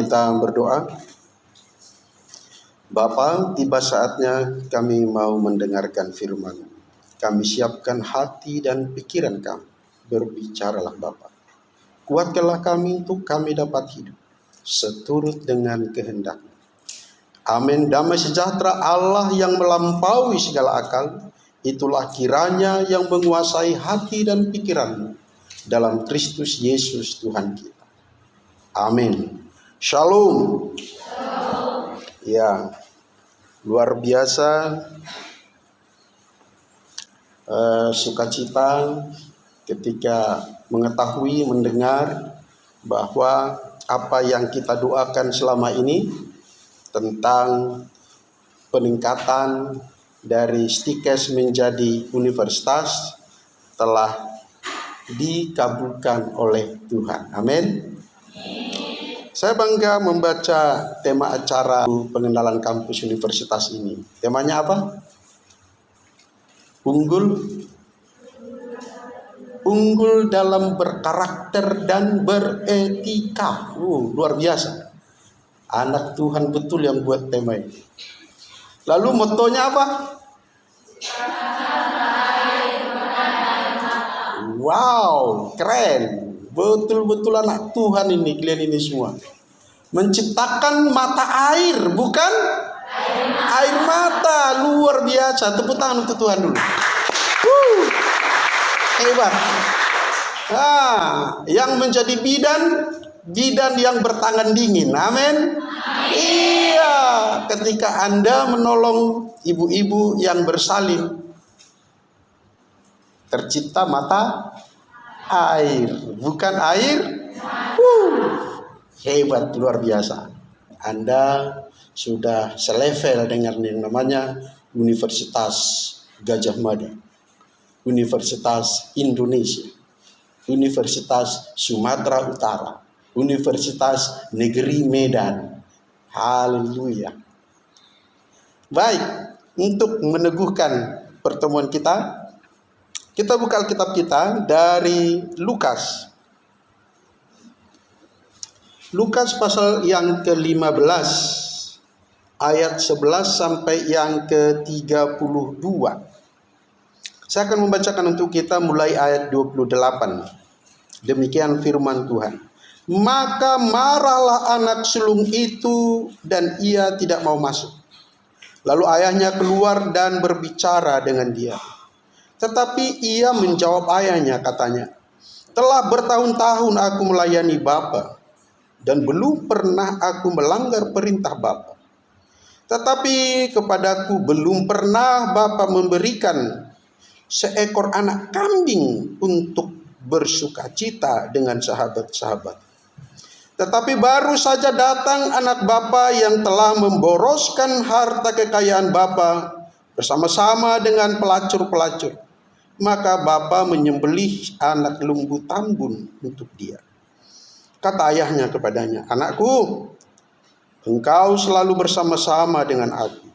kita berdoa. Bapa, tiba saatnya kami mau mendengarkan firman. Kami siapkan hati dan pikiran kami. Berbicaralah Bapa. Kuatkanlah kami untuk kami dapat hidup seturut dengan kehendak. Amin. Damai sejahtera Allah yang melampaui segala akal, itulah kiranya yang menguasai hati dan pikiranmu dalam Kristus Yesus Tuhan kita. Amin. Shalom. Ya, luar biasa sukacita ketika mengetahui, mendengar bahwa apa yang kita doakan selama ini tentang peningkatan dari STIKES menjadi universitas telah dikabulkan oleh Tuhan. Amin. Saya bangga membaca tema acara pengenalan kampus universitas ini. Temanya apa? Unggul dalam berkarakter dan beretika. Luar biasa. Anak Tuhan betul yang buat tema ini. Lalu motonya apa? Wow, keren. Betul-betul anak Tuhan ini, kalian ini semua. Menciptakan mata air, bukan? Air mata, luar biasa. Tepuk tangan untuk Tuhan dulu. Hebat. Yang menjadi bidan yang bertangan dingin. Amin. Iya, ketika Anda menolong ibu-ibu yang bersalin, tercipta mata air, bukan air. Hebat, luar biasa. Anda sudah selevel dengan yang namanya Universitas Gajah Mada, Universitas Indonesia, Universitas Sumatera Utara, Universitas Negeri Medan. Haleluya. Baik, untuk meneguhkan pertemuan kita buka Alkitab kita dari Lukas. Lukas pasal yang ke-15 ayat 11 sampai yang ke-32. Saya akan membacakan untuk kita mulai ayat 28. Demikian firman Tuhan. Maka marahlah anak sulung itu dan ia tidak mau masuk. Lalu ayahnya keluar dan berbicara dengan dia. Tetapi ia menjawab ayahnya, katanya, telah bertahun-tahun aku melayani Bapa dan belum pernah aku melanggar perintah Bapa. Tetapi kepadaku belum pernah Bapa memberikan seekor anak kambing untuk bersukacita dengan sahabat-sahabat. Tetapi baru saja datang anak Bapa yang telah memboroskan harta kekayaan Bapa bersama-sama dengan pelacur-pelacur. Maka Bapa menyembelih anak lembu tambun untuk dia. Kata ayahnya kepadanya, anakku, engkau selalu bersama-sama dengan aku,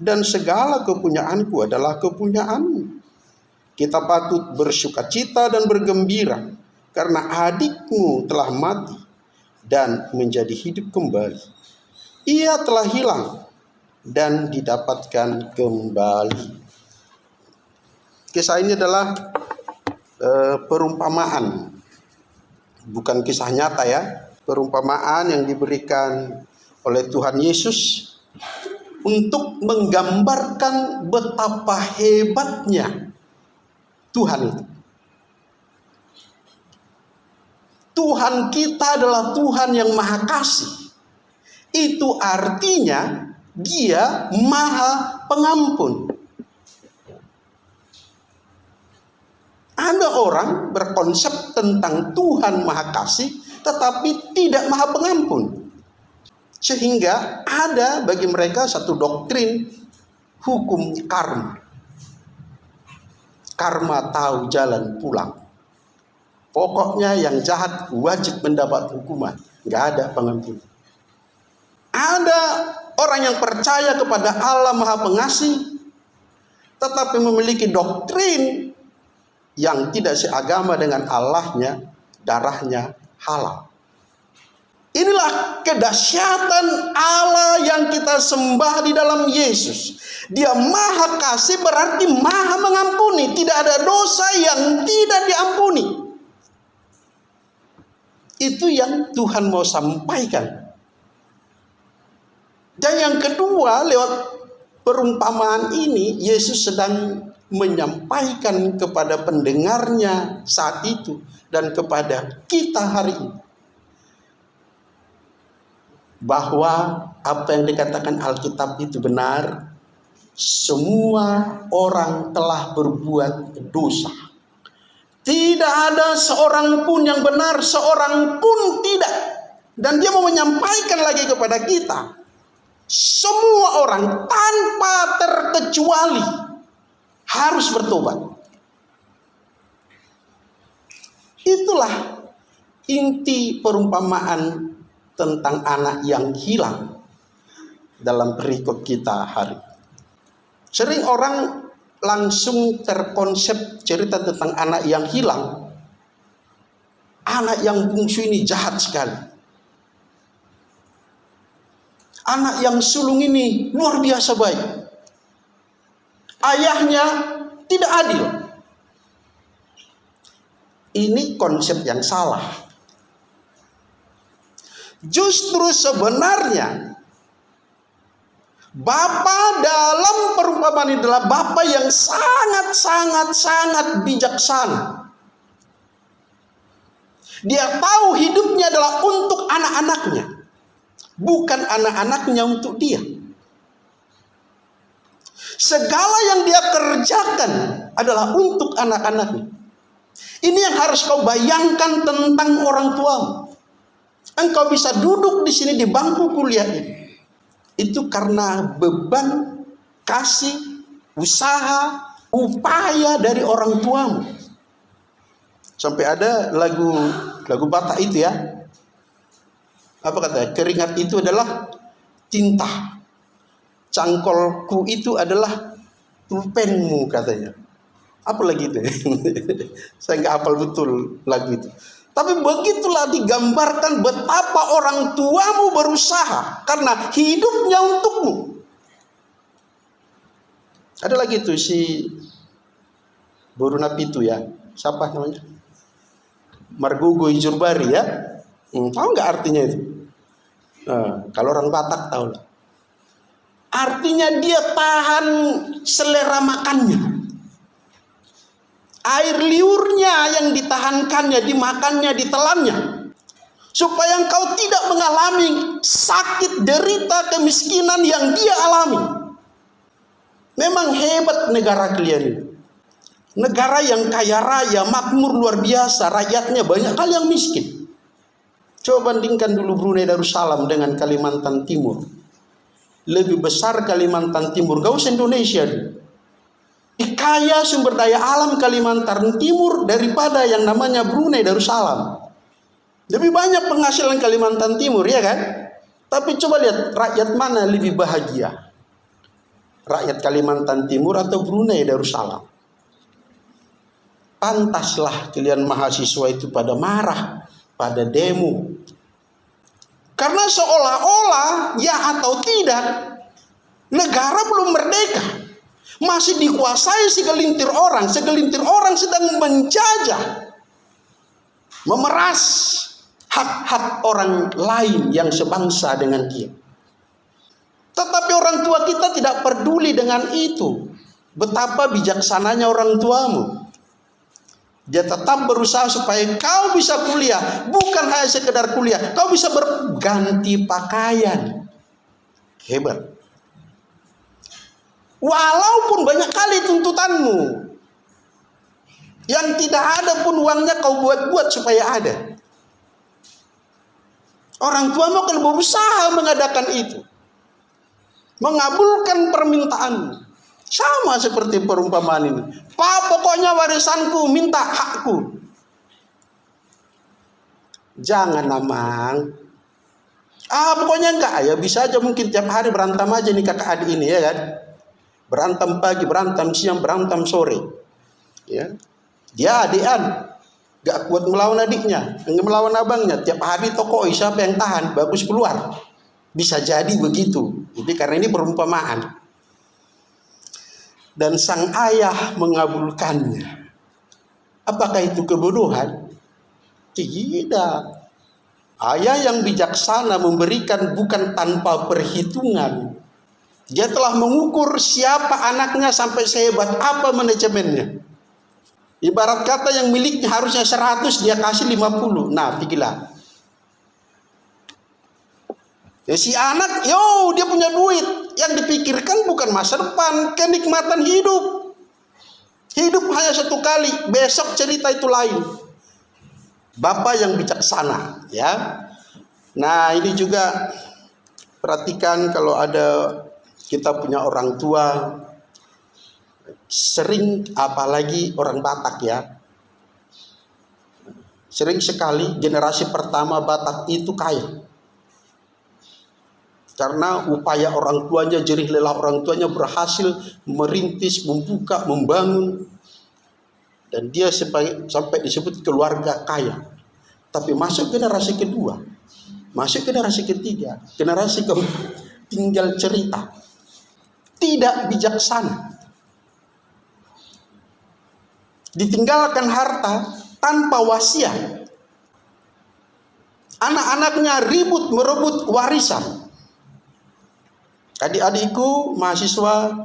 dan segala kepunyaanku adalah kepunyaanmu. Kita patut bersukacita dan bergembira, karena adikmu telah mati dan menjadi hidup kembali. Ia telah hilang dan didapatkan kembali. Kisah ini adalah perumpamaan, bukan kisah nyata ya. Perumpamaan yang diberikan oleh Tuhan Yesus untuk menggambarkan betapa hebatnya Tuhan itu. Tuhan kita adalah Tuhan yang maha kasih. Itu artinya Dia maha pengampun. Ada orang berkonsep tentang Tuhan maha kasih tetapi tidak maha pengampun. Sehingga ada bagi mereka satu doktrin hukum karma. Karma tahu jalan pulang. Pokoknya yang jahat wajib mendapat hukuman. Gak ada pengampun. Ada orang yang percaya kepada Allah maha pengasih tetapi memiliki doktrin yang tidak seagama dengan Allahnya, darahnya halal. Inilah kedahsyatan Allah yang kita sembah di dalam Yesus. Dia maha kasih berarti maha mengampuni. Tidak ada dosa yang tidak diampuni. Itu yang Tuhan mau sampaikan. Dan yang kedua, lewat perumpamaan ini, Yesus sedang menyampaikan kepada pendengarnya saat itu dan kepada kita hari ini, bahwa apa yang dikatakan Alkitab itu benar. Semua orang telah berbuat dosa. Tidak ada seorang pun yang benar, seorang pun tidak. Dan dia mau menyampaikan lagi kepada kita, semua orang tanpa terkecuali harus bertobat. Itulah inti perumpamaan tentang anak yang hilang dalam perikop kita hari. Sering orang langsung terkonsep cerita tentang anak yang hilang. Anak yang bungsu ini jahat sekali. Anak yang sulung ini luar biasa baik. Ayahnya tidak adil. Ini konsep yang salah. Justru sebenarnya Bapa dalam perumpamaan ini adalah Bapa yang sangat bijaksana. Dia tahu hidupnya adalah untuk anak-anaknya, bukan anak-anaknya untuk dia. Segala yang dia kerjakan adalah untuk anak-anaknya. Ini yang harus kau bayangkan tentang orang tuamu. Engkau bisa duduk di sini di bangku kuliah ini, itu karena beban, kasih, usaha, upaya dari orang tuamu. Sampai ada lagu Batak itu ya. Apa katanya? Keringat itu adalah tinta. Cangkolku itu adalah pulpenmu katanya. Apa lagi itu? Saya nggak hafal betul lagu itu. Tapi begitulah digambarkan betapa orang tuamu berusaha karena hidupnya untukmu. Ada lagi tuh si Boruna Pitu ya. Siapa namanya? Margogo Ijurbari ya. Tahu nggak artinya itu? Kalau orang Batak tahu lah. Artinya dia tahan selera makannya. Air liurnya yang ditahankannya, dimakannya, ditelannya. Supaya engkau tidak mengalami sakit, derita, kemiskinan yang dia alami. Memang hebat negara kalian ini. Negara yang kaya raya, makmur luar biasa, rakyatnya banyak kali yang miskin. Coba bandingkan dulu Brunei Darussalam dengan Kalimantan Timur. Lebih besar Kalimantan Timur, gak usah Indonesia dulu. Kaya sumber daya alam Kalimantan Timur daripada yang namanya Brunei Darussalam. Lebih banyak penghasilan Kalimantan Timur, ya kan? Tapi coba lihat rakyat mana lebih bahagia, rakyat Kalimantan Timur atau Brunei Darussalam? Pantaslah kalian mahasiswa itu pada marah, pada demo. Karena seolah-olah ya atau tidak, negara belum merdeka. Masih dikuasai segelintir orang. Segelintir orang sedang menjajah, memeras hak-hak orang lain yang sebangsa dengan dia. Tetapi orang tua kita tidak peduli dengan itu. Betapa bijaksananya orang tuamu. Dia tetap berusaha supaya kau bisa kuliah. Bukan hanya sekedar kuliah, kau bisa berganti pakaian. Hebat. Walaupun banyak kali tuntutanmu, yang tidak ada pun uangnya kau buat-buat supaya ada. Orang tuamu akan berusaha mengadakan itu, mengabulkan permintaanmu. Sama seperti perumpamaan ini. Pak, pokoknya warisanku, minta hakku. Jangan Amang. Pokoknya enggak. Ya bisa aja mungkin tiap hari berantem aja nih kakak adik ini, ya kan? Berantem pagi, berantem siang, berantem sore. Ya. Dia adikan. Gak kuat melawan adiknya, melawan abangnya. Tiap hari tokoi, siapa yang tahan? Bagus keluar. Bisa jadi begitu. Ini karena ini perumpamaan. Dan sang ayah mengabulkannya. Apakah itu kebodohan? Tidak. Ayah yang bijaksana memberikan bukan tanpa perhitungan. Dia telah mengukur siapa anaknya sampai sehebat apa manajemennya. Ibarat kata yang miliknya harusnya 100, dia kasih 50. Nah, pikirlah. Ya, si anak, dia punya duit. Yang dipikirkan bukan masa depan, kenikmatan hidup. Hidup hanya satu kali, besok cerita itu lain. Bapak yang bijaksana, ya. Nah, ini juga perhatikan kalau ada kita punya orang tua, sering, apalagi orang Batak ya, sering sekali generasi pertama Batak itu kaya. Karena upaya orang tuanya, jerih lelah orang tuanya berhasil merintis, membuka, membangun. Dan dia sampai disebut keluarga kaya. Tapi masuk generasi kedua, masuk generasi ketiga, generasi keempat, tinggal cerita. Tidak bijaksana. Ditinggalkan harta tanpa wasiat. Anak-anaknya ribut merebut warisan. Adik-adikku mahasiswa,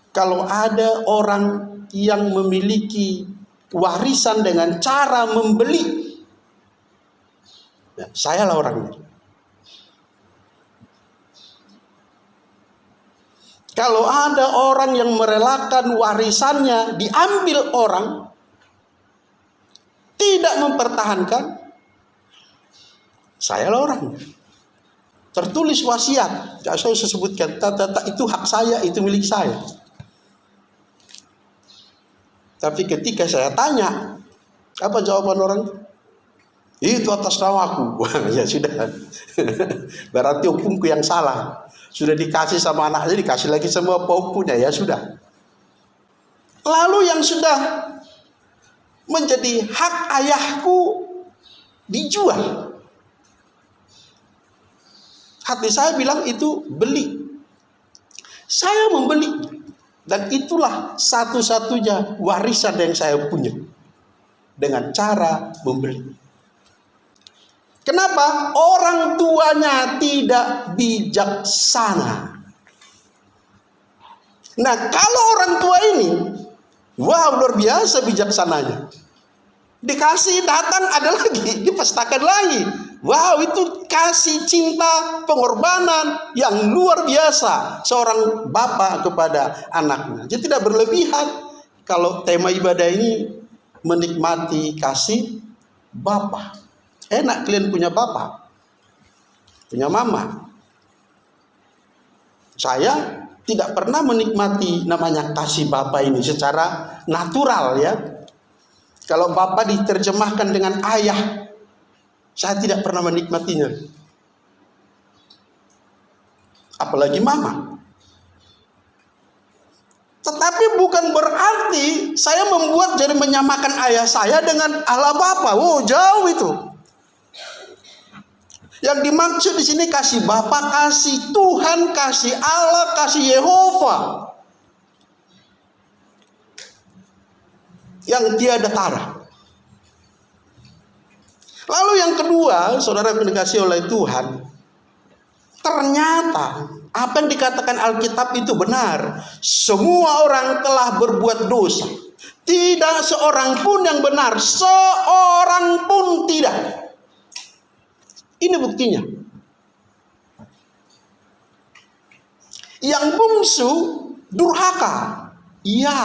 kalau ada orang yang memiliki warisan dengan cara membeli, ya, sayalah orangnya. Kalau ada orang yang merelakan warisannya diambil orang, tidak mempertahankan, sayalah orangnya. Tertulis wasiat, saya sebutkan, itu hak saya, itu milik saya. Tapi ketika saya tanya, apa jawaban orang? Itu atas namaku. Wah, ya sudah. Berarti hukumku yang salah. Sudah dikasih sama anaknya, dikasih lagi sama punya, ya sudah. Lalu yang sudah menjadi hak ayahku dijual. Hati saya bilang itu beli. Saya membeli. Dan itulah satu-satunya warisan yang saya punya. Dengan cara membeli. Kenapa? Orang tuanya tidak bijaksana. Nah, kalau orang tua ini, wow, luar biasa bijaksananya. Dikasih, datang, ada lagi, dipestakan lagi. Wow, itu kasih cinta, pengorbanan yang luar biasa seorang bapak kepada anaknya. Jadi tidak berlebihan. Kalau tema ibadah ini menikmati kasih bapak. Enak kalian punya bapak, punya mama. Saya tidak pernah menikmati namanya kasih bapak ini secara natural ya. Kalau bapak diterjemahkan dengan ayah, saya tidak pernah menikmatinya. Apalagi mama. Tetapi bukan berarti saya membuat jadi menyamakan ayah saya dengan Allah Bapa. Wow, jauh itu. Yang dimaksud di sini kasih Bapa, kasih Tuhan, kasih Allah, kasih Yehova. Yang tiada tara. Lalu yang kedua, saudara yang dikasihi oleh Tuhan, ternyata apa yang dikatakan Alkitab itu benar. Semua orang telah berbuat dosa. Tidak seorang pun yang benar, seorang pun tidak. Ini buktinya. Yang bungsu durhaka. Iya,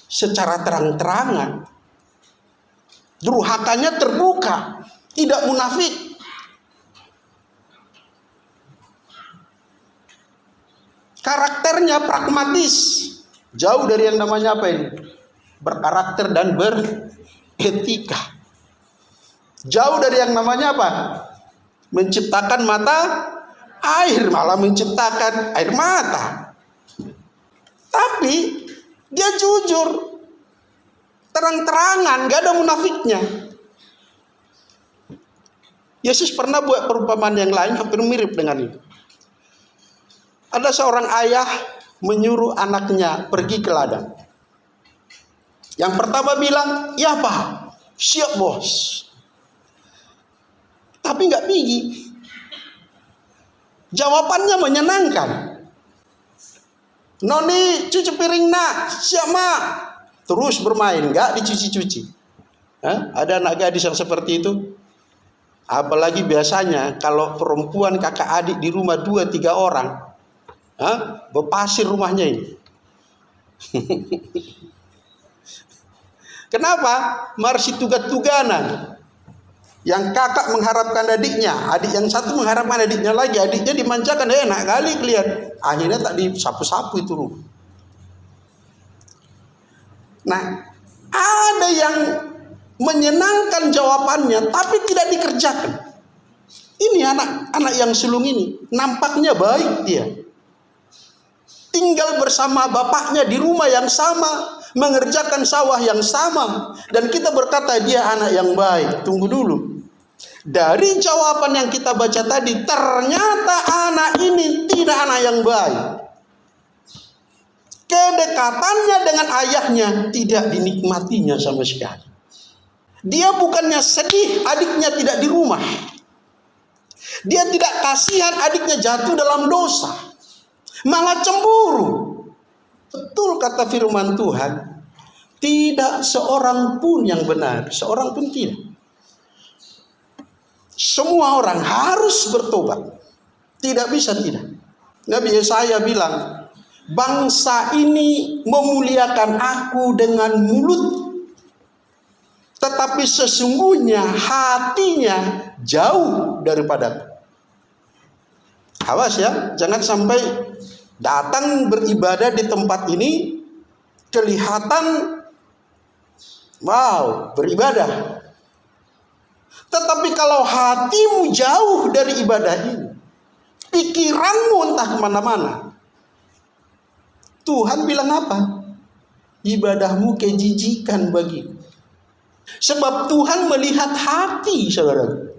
secara terang-terangan. Durhakanya terbuka, tidak munafik. Karakternya pragmatis. Jauh dari yang namanya apa ini? Berkarakter dan beretika. Jauh dari yang namanya apa? Menciptakan mata air, malah menciptakan air mata. Tapi dia jujur. Terang-terangan, gak ada munafiknya. Yesus pernah buat perumpamaan yang lain hampir mirip dengan ini. Ada seorang ayah menyuruh anaknya pergi ke ladang. Yang pertama bilang, ya Pak, siap bos. Tapi gak pergi. Jawabannya menyenangkan. Noni cuci piring nak, siap mak. Terus bermain, gak dicuci-cuci. Ada anak gadis yang seperti itu. Apalagi biasanya kalau perempuan kakak adik di rumah 2-3 orang, berpasir rumahnya ini. Kenapa? Marsi tugas-tuganan. Yang kakak mengharapkan adiknya, adik yang satu mengharapkan adiknya lagi, adiknya dimanjakan, enak kali kelihatan. Akhirnya tak disapu-sapu itu rumah. Nah, ada yang menyenangkan jawabannya tapi tidak dikerjakan. Ini anak yang sulung ini nampaknya baik dia. Tinggal bersama bapaknya di rumah yang sama, mengerjakan sawah yang sama, dan kita berkata dia anak yang baik. Tunggu dulu. Dari jawaban yang kita baca tadi, ternyata anak ini tidak anak yang baik. Kedekatannya dengan ayahnya tidak dinikmatinya sama sekali. Dia bukannya sedih adiknya tidak di rumah. Dia tidak kasihan adiknya jatuh dalam dosa. Malah cemburu. Betul kata firman Tuhan. Tidak seorang pun yang benar. Seorang pun tidak. Semua orang harus bertobat. Tidak bisa tidak. Nabi Yesaya bilang, bangsa ini memuliakan aku dengan mulut, tetapi sesungguhnya hatinya jauh daripada. Awas ya, jangan sampai datang beribadah di tempat ini kelihatan wow, beribadah. Tetapi kalau hatimu jauh dari ibadah ini, pikiranmu entah kemana-mana, Tuhan bilang apa? Ibadahmu kejijikan bagiku. Sebab Tuhan melihat hati, saudara.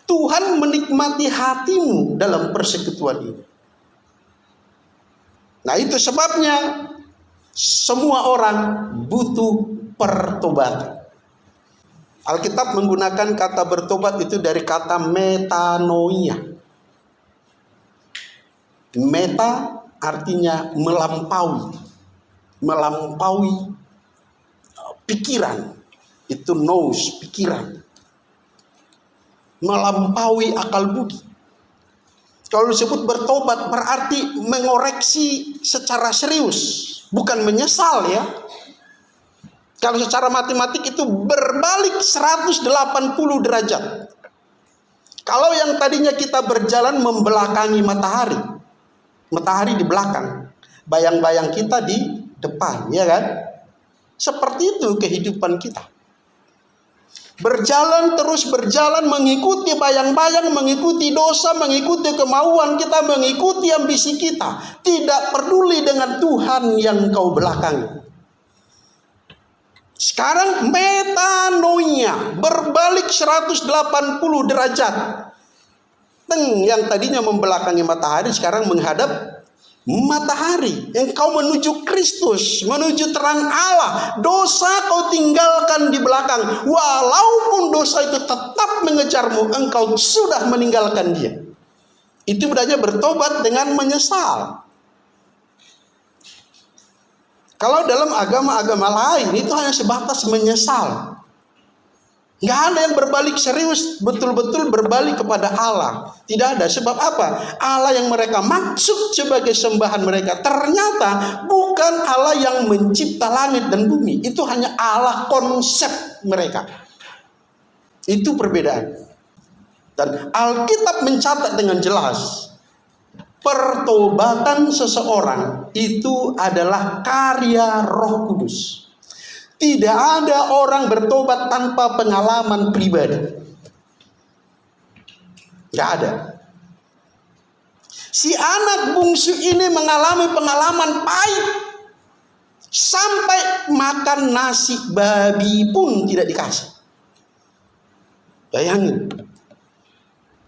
Tuhan menikmati hatimu dalam persekutuan ini. Nah, itu sebabnya semua orang butuh pertobatan. Alkitab menggunakan kata bertobat itu dari kata metanoia. Meta artinya melampaui. Melampaui pikiran. Itu nous, pikiran. Melampaui akal budi. Kalau disebut bertobat berarti mengoreksi secara serius. Bukan menyesal ya. Kalau secara matematik itu berbalik 180 derajat. Kalau yang tadinya kita berjalan membelakangi matahari. Matahari di belakang. Bayang-bayang kita di depan, ya kan? Seperti itu kehidupan kita. Berjalan terus berjalan, mengikuti bayang-bayang, mengikuti dosa, mengikuti kemauan kita, mengikuti ambisi kita. Tidak peduli dengan Tuhan yang kau belakangi. Sekarang metanoia, berbalik 180 derajat. Yang tadinya membelakangi matahari sekarang menghadap matahari. Engkau menuju Kristus, menuju terang Allah. Dosa kau tinggalkan di belakang. Walaupun dosa itu tetap mengejarmu, engkau sudah meninggalkan dia. Itu bedanya bertobat dengan menyesal. Kalau dalam agama-agama lain itu hanya sebatas menyesal. Nggak ada yang berbalik serius, betul-betul berbalik kepada Allah. Tidak ada. Sebab apa? Allah yang mereka maksud sebagai sembahan mereka ternyata bukan Allah yang mencipta langit dan bumi. Itu hanya Allah konsep mereka. Itu perbedaan. Dan Alkitab mencatat dengan jelas, pertobatan seseorang itu adalah karya Roh Kudus. Tidak ada orang bertobat tanpa pengalaman pribadi. Tidak ada. Si anak bungsu ini mengalami pengalaman pahit. Sampai makan nasi babi pun tidak dikasih. Bayangin.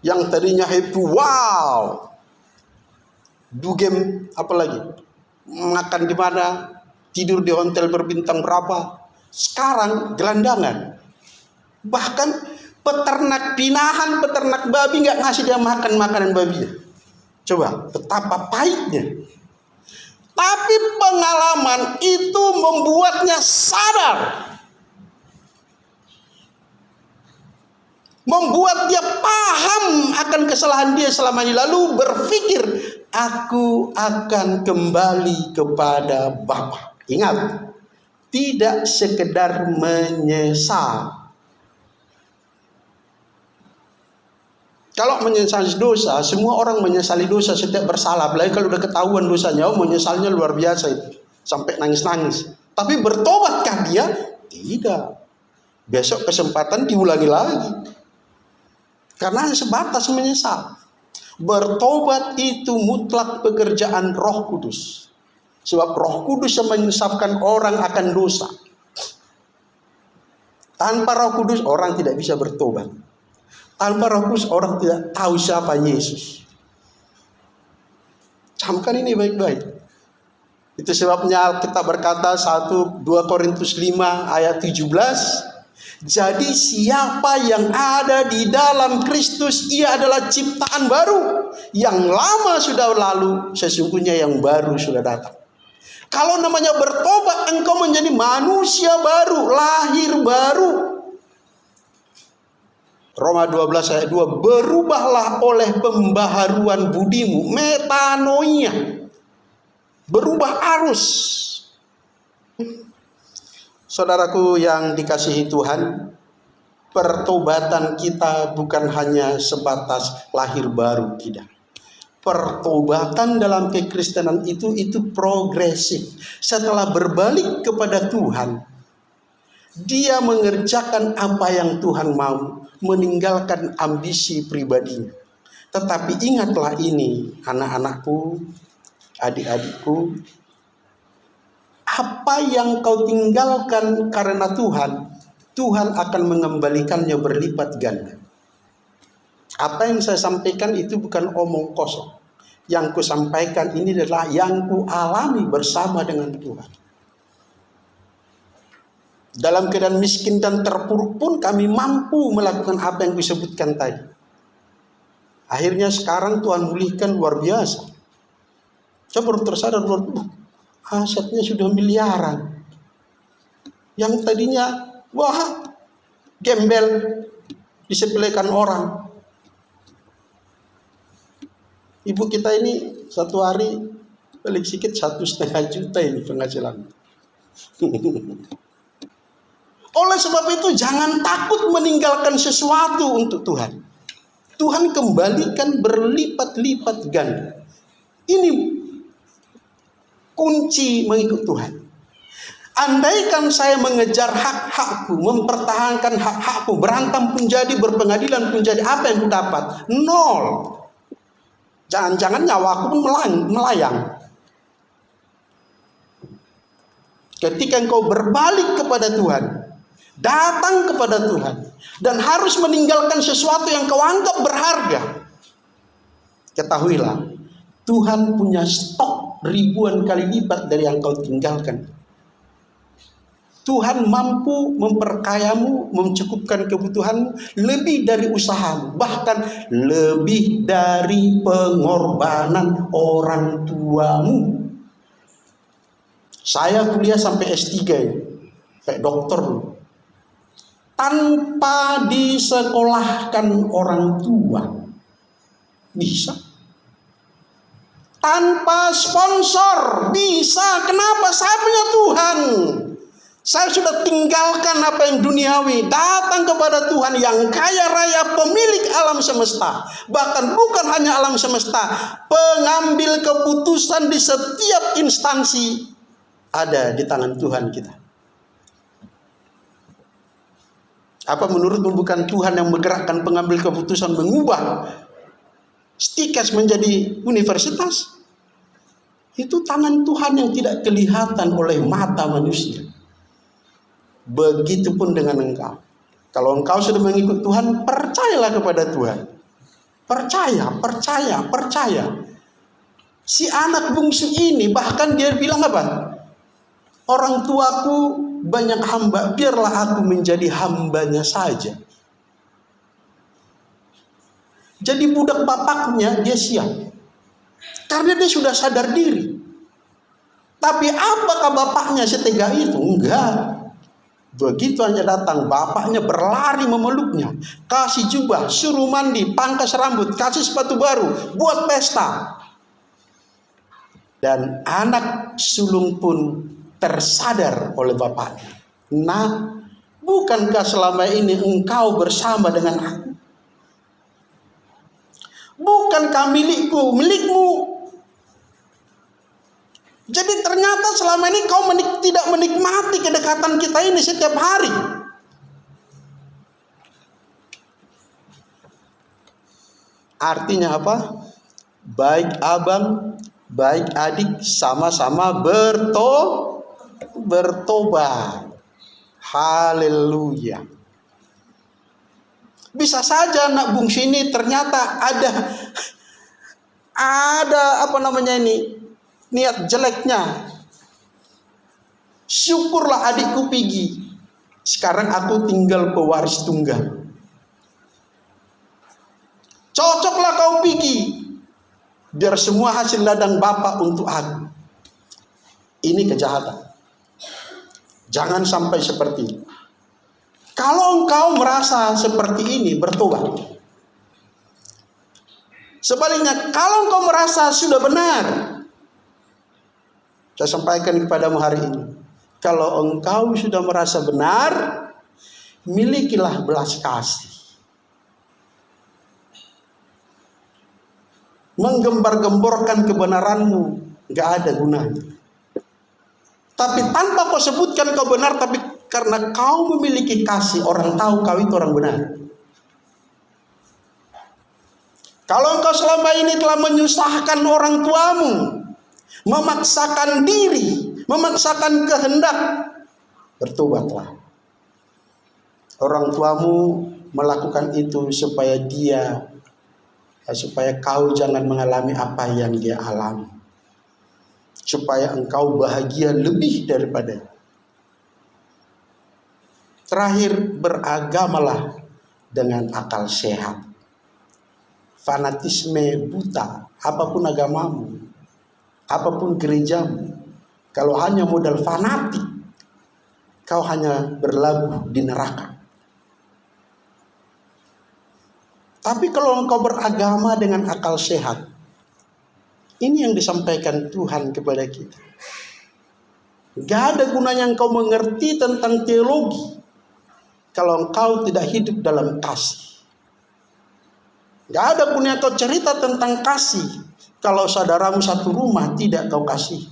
Yang tadinya happy, wow. Dugem apalagi? Makan di mana? Tidur di hotel berbintang berapa? Sekarang gelandangan. Bahkan peternak binahan, peternak babi nggak ngasih dia makan makanan babinya. Coba betapa pahitnya. Tapi pengalaman itu membuatnya sadar. Membuat dia paham akan kesalahan dia selama ini. Lalu berpikir, aku akan kembali kepada Bapa. Ingat, tidak sekedar menyesal. Kalau menyesali dosa, semua orang menyesali dosa setiap bersalah. Apalagi kalau udah ketahuan dosanya, menyesalnya luar biasa itu. Sampai nangis-nangis. Tapi bertobatkah dia? Tidak. Besok kesempatan diulangi lagi. Karena sebatas menyesal. Bertobat itu mutlak pekerjaan Roh Kudus. Sebab Roh Kudus yang menyesatkan orang akan dosa. Tanpa Roh Kudus orang tidak bisa bertobat. Tanpa Roh Kudus orang tidak tahu siapa Yesus. Camkan ini baik-baik. Itu sebabnya kita berkata 2 Korintus 5 ayat 17. Jadi siapa yang ada di dalam Kristus, ia adalah ciptaan baru. Yang lama sudah lalu, sesungguhnya yang baru sudah datang. Kalau namanya bertobat, engkau menjadi manusia baru, lahir baru. Roma 12 ayat 2, berubahlah oleh pembaharuan budimu, metanoia, berubah arus. Saudaraku yang dikasihi Tuhan, pertobatan kita bukan hanya sebatas lahir baru, tidak. Pertobatan dalam kekristenan itu progresif. Setelah berbalik kepada Tuhan, dia mengerjakan apa yang Tuhan mau, meninggalkan ambisi pribadinya. Tetapi ingatlah ini, anak-anakku, adik-adikku, apa yang kau tinggalkan karena Tuhan, Tuhan akan mengembalikannya berlipat ganda. Apa yang saya sampaikan itu bukan omong kosong. Yang ku sampaikan ini adalah yang ku alami bersama dengan Tuhan. Dalam keadaan miskin dan terpuruk pun kami mampu melakukan apa yang disebutkan tadi. Akhirnya sekarang Tuhan mulihkan luar biasa. Saya baru tersadar, asetnya sudah miliaran. Yang tadinya, wah, gembel, disepelekan orang. Ibu kita ini satu hari paling sedikit 1,5 juta ini penghasilan. Oleh sebab itu jangan takut meninggalkan sesuatu untuk Tuhan. Tuhan kembalikan berlipat-lipat ganda. Ini kunci mengikut Tuhan. Andaikan saya mengejar hak-hakku, mempertahankan hak-hakku, berantem pun jadi, berpengadilan pun jadi, apa yang ku dapat? Nol. Jangan-jangan nyawaku pun melayang. Ketika engkau berbalik kepada Tuhan, datang kepada Tuhan, dan harus meninggalkan sesuatu yang kau anggap berharga, ketahuilah, Tuhan punya stok ribuan kali lipat dari yang kau tinggalkan. Tuhan mampu memperkayamu, mencukupkan kebutuhanmu lebih dari usahamu, bahkan lebih dari pengorbanan orang tuamu. Saya kuliah sampai S3, sampai dokter, tanpa disekolahkan orang tua. Bisa. Tanpa sponsor bisa. Kenapa? Saya punya Tuhan. Saya sudah tinggalkan apa yang duniawi, datang kepada Tuhan yang kaya raya, pemilik alam semesta. Bahkan bukan hanya alam semesta, pengambil keputusan di setiap instansi ada di tangan Tuhan kita. Apa menurutmu bukan Tuhan yang menggerakkan pengambil keputusan mengubah STIKES menjadi universitas? Itu tangan Tuhan yang tidak kelihatan oleh mata manusia. Begitupun dengan engkau. Kalau engkau sudah mengikut Tuhan, percayalah kepada Tuhan. Percaya. Si anak bungsu ini bahkan dia bilang apa? Orang tuaku banyak hamba, biarlah aku menjadi hambanya saja. Jadi budak bapaknya dia siap. Karena dia sudah sadar diri. Tapi apakah bapaknya setega itu? Enggak. Begitu hanya datang, bapaknya berlari memeluknya. Kasih jubah, suruh mandi, pangkas rambut, kasih sepatu baru, buat pesta. Dan anak sulung pun tersadar oleh bapaknya. Nah, bukankah selama ini engkau bersama dengan aku? Bukankah milikmu? Jadi ternyata selama ini kau tidak menikmati kedekatan kita ini setiap hari. Artinya apa? Baik abang, baik adik sama-sama bertobat. Haleluya. Bisa saja anak bungsu ini ternyata ada niat jeleknya. Syukurlah adikku pergi. Sekarang aku tinggal pewaris tunggal. Cocoklah kau pergi. Biar semua hasil ladang bapak untuk aku. Ini kejahatan. Jangan sampai seperti itu. Kalau engkau merasa seperti ini, bertobat. Sebaliknya, kalau engkau merasa sudah benar, saya sampaikan kepadamu hari ini, kalau engkau sudah merasa benar, milikilah belas kasih. Menggembar-gemborkan kebenaranmu gak ada gunanya. Tapi tanpa kau sebutkan kau benar, tapi karena kau memiliki kasih, orang tahu kau itu orang benar. Kalau engkau selama ini telah menyusahkan orang tuamu, memaksakan diri, memaksakan kehendak, bertobatlah. Orang tuamu melakukan itu supaya kau jangan mengalami apa yang dia alami. Supaya engkau bahagia lebih daripada. Terakhir, beragamalah dengan akal sehat. Fanatisme buta, apapun agamamu, apapun gerejamu, kalau hanya modal fanatik, kau hanya berlabuh di neraka. Tapi kalau engkau beragama dengan akal sehat, ini yang disampaikan Tuhan kepada kita. Gak ada gunanya engkau mengerti tentang teologi kalau engkau tidak hidup dalam kasih. Gak ada gunanya kau cerita tentang kasih kalau saudaramu satu rumah tidak kau kasih.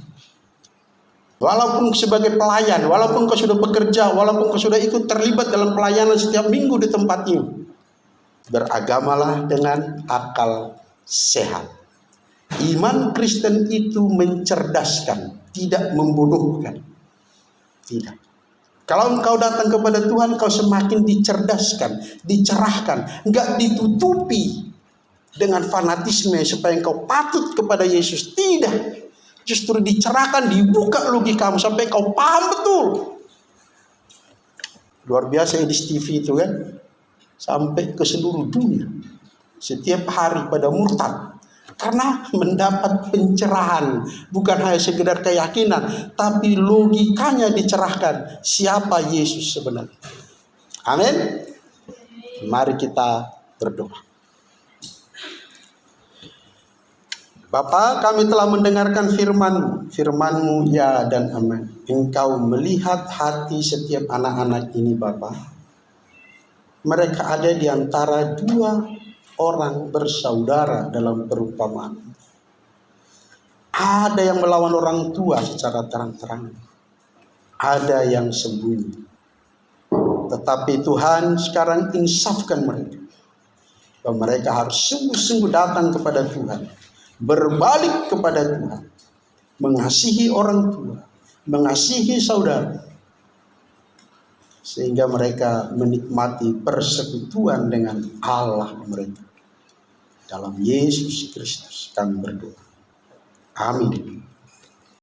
Walaupun sebagai pelayan, walaupun kau sudah bekerja, walaupun kau sudah ikut terlibat dalam pelayanan setiap minggu di tempat ini, beragamalah dengan akal sehat. Iman Kristen itu mencerdaskan, tidak membodohkan. Tidak. Kalau engkau datang kepada Tuhan, kau semakin dicerdaskan, dicerahkan, enggak ditutupi dengan fanatisme supaya engkau patut kepada Yesus. Tidak. Justru dicerahkan, dibuka logikamu sampai kau paham betul. Luar biasa Edis TV itu kan. Sampai ke seluruh dunia. Setiap hari pada murtad. Karena mendapat pencerahan. Bukan hanya sekedar keyakinan. Tapi logikanya dicerahkan. Siapa Yesus sebenarnya. Amin. Mari kita berdoa. Bapa, kami telah mendengarkan firman-Mu ya dan amin. Engkau melihat hati setiap anak-anak ini Bapa. Mereka ada di antara dua orang bersaudara dalam perumpamaan. Ada yang melawan orang tua secara terang-terangan. Ada yang sembunyi. Tetapi Tuhan sekarang insafkan mereka. Bahwa mereka harus sungguh-sungguh datang kepada Tuhan. Berbalik kepada Tuhan. mengasihi orang tua, mengasihi saudara, sehingga mereka menikmati persekutuan dengan Allah mereka. Dalam Yesus Kristus kami berdoa. Amin.